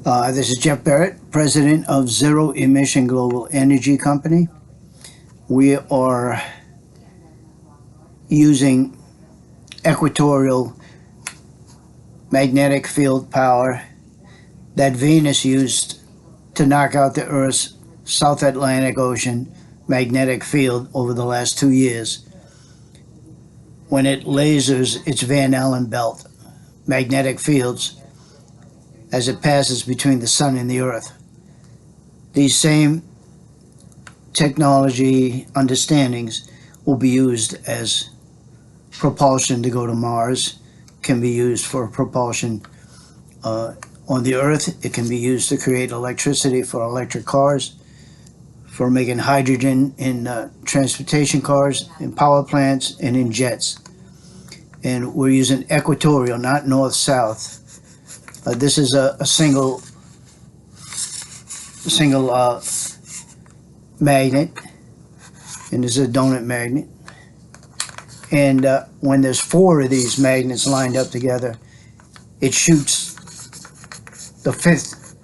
This is Jeff Barrett, president of Zero Emission Global Energy Company. We are using equatorial magnetic field power that Venus used to knock out the Earth's South Atlantic Ocean magnetic field over the last 2 years when it lasers its Van Allen belt magnetic fields as it passes between the sun and the earth. These same technology understandings will be used as propulsion to go to Mars, can be used for propulsion on the earth. It can be used to create electricity for electric cars, for making hydrogen in transportation cars, in power plants, and in jets. And we're using equatorial, not north-south. This is a single magnet, and this is a donut magnet. And when there's 4 of these magnets lined up together, it shoots the 5th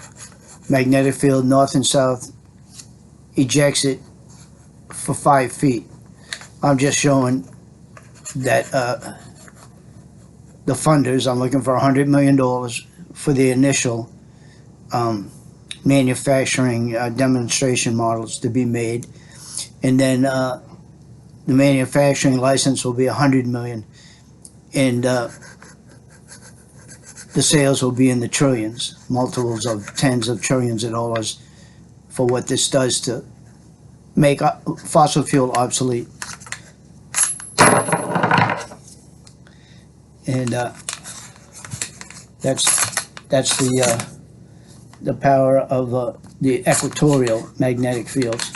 magnetic field north and south, ejects it for 5 feet. I'm just showing that the funders, I'm looking for $100 million for the initial manufacturing demonstration models to be made, and then the manufacturing license will be $100 million, and the sales will be in the trillions, multiples of tens of trillions of dollars for what this does to make fossil fuel obsolete. And that's the power of the equatorial magnetic fields.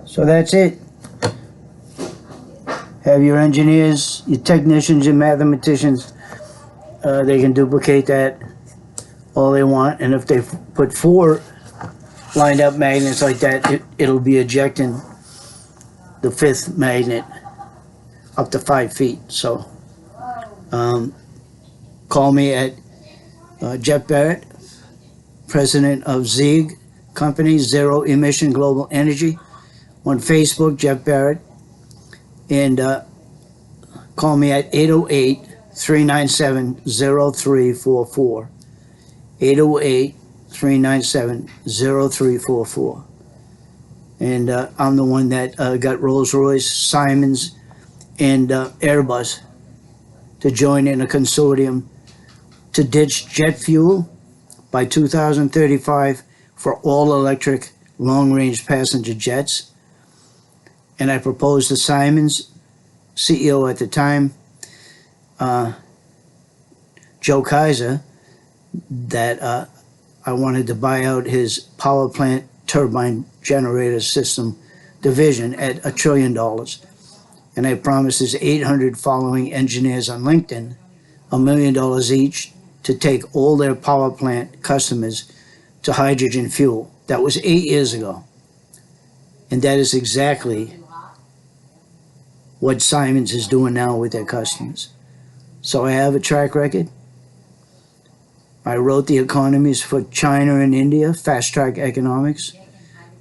So that's it. Have your engineers, your technicians, your mathematicians, they can duplicate that all they want, and if they put 4 lined up magnets like that, it'll be ejecting the 5th magnet up to 5 feet. So call me at Jeff Barrett, president of ZEGE Company, Zero Emission Global Energy, on Facebook, Jeff Barrett, and call me at 808-397-0344, 808-397-0344. And I'm the one that got Rolls-Royce, Siemens, and Airbus to join in a consortium to ditch jet fuel by 2035 for all electric long-range passenger jets. And I proposed to Siemens CEO at the time, Joe Kaiser, that I wanted to buy out his power plant turbine generator system division at $1 trillion. And I promised his 800 following engineers on LinkedIn $1 million each to take all their power plant customers to hydrogen fuel. That was 8 years ago. And that is exactly what Siemens is doing now with their customers. So I have a track record. I wrote the economies for China and India, fast track economics.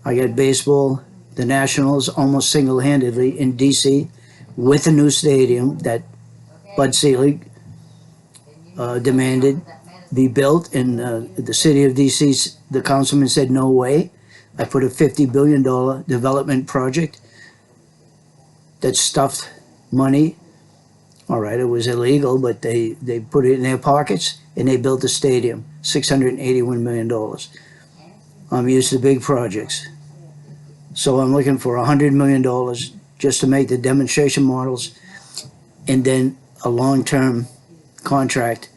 I got baseball, the Nationals, almost single-handedly in DC with a new stadium that Bud Selig demanded be built, and the city of DC, the councilman said no way. I put a $50 billion development project that stuffed money. All right, it was illegal, but they put it in their pockets, and they built a stadium, $681 million. I'm used to big projects. So I'm looking for $100 million just to make the demonstration models, and then a long-term contract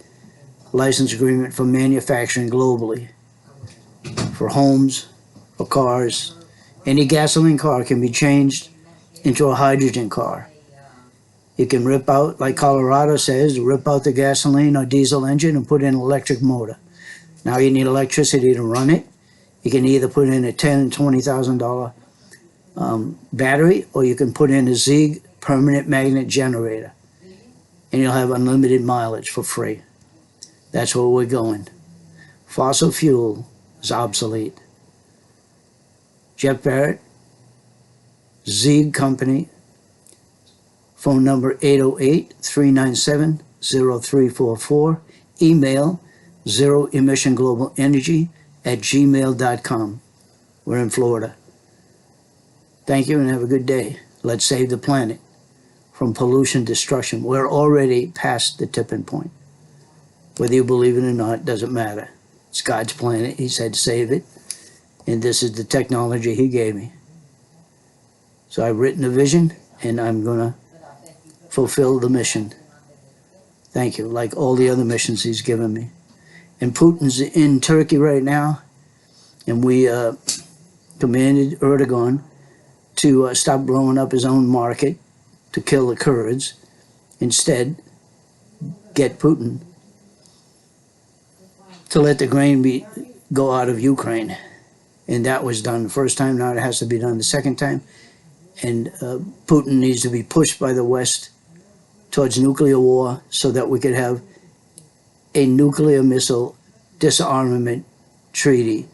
license agreement for manufacturing globally, for homes, for cars. Any gasoline car can be changed into a hydrogen car. You can rip out, like Colorado says, rip out the gasoline or diesel engine and put in an electric motor. Now you need electricity to run it. You can either put in a $10,000 and $20,000 battery, or you can put in a ZEGE permanent magnet generator. and you'll have unlimited mileage for free. That's where we're going. Fossil fuel is obsolete. Jeff Barrett, ZEGE Company, phone number 808-397-0344, email zeroemissionglobalEnergy@gmail.com. We're in Florida. Thank you and have a good day. Let's save the planet from pollution destruction. We're already past the tipping point. Whether you believe it or not, doesn't matter. It's God's planet. He said save it. And this is the technology he gave me. So I've written a vision, and I'm going to fulfill the mission. Thank you, like all the other missions he's given me. And Putin's in Turkey right now, and we commanded Erdogan to stop blowing up his own market to kill the Kurds. Instead, get Putin to let the grain go out of Ukraine. And that was done the first time. Now it has to be done the second time. And Putin needs to be pushed by the West towards nuclear war so that we could have a nuclear missile disarmament treaty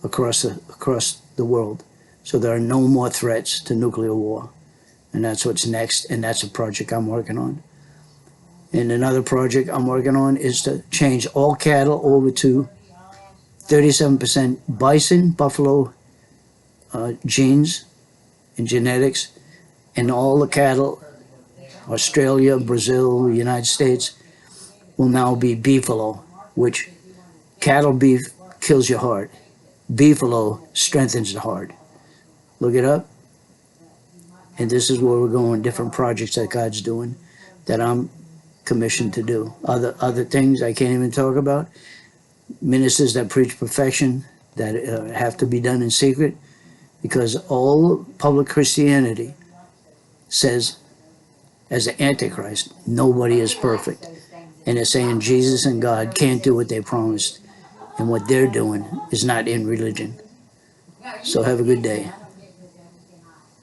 across the world. So there are no more threats to nuclear war. And that's what's next, and that's a project I'm working on. And another project I'm working on is to change all cattle over to 37% bison, buffalo genes and genetics, and all the cattle, Australia, Brazil, United States, will now be beefalo, which cattle beef kills your heart. Beefalo strengthens the heart. Look it up. And this is where we're going, different projects that God's doing that I'm commissioned to do. Other things I can't even talk about. Ministers that preach perfection that have to be done in secret, because all public Christianity says, as the Antichrist, nobody is perfect. And they're saying Jesus and God can't do what they promised. And what they're doing is not in religion. So have a good day.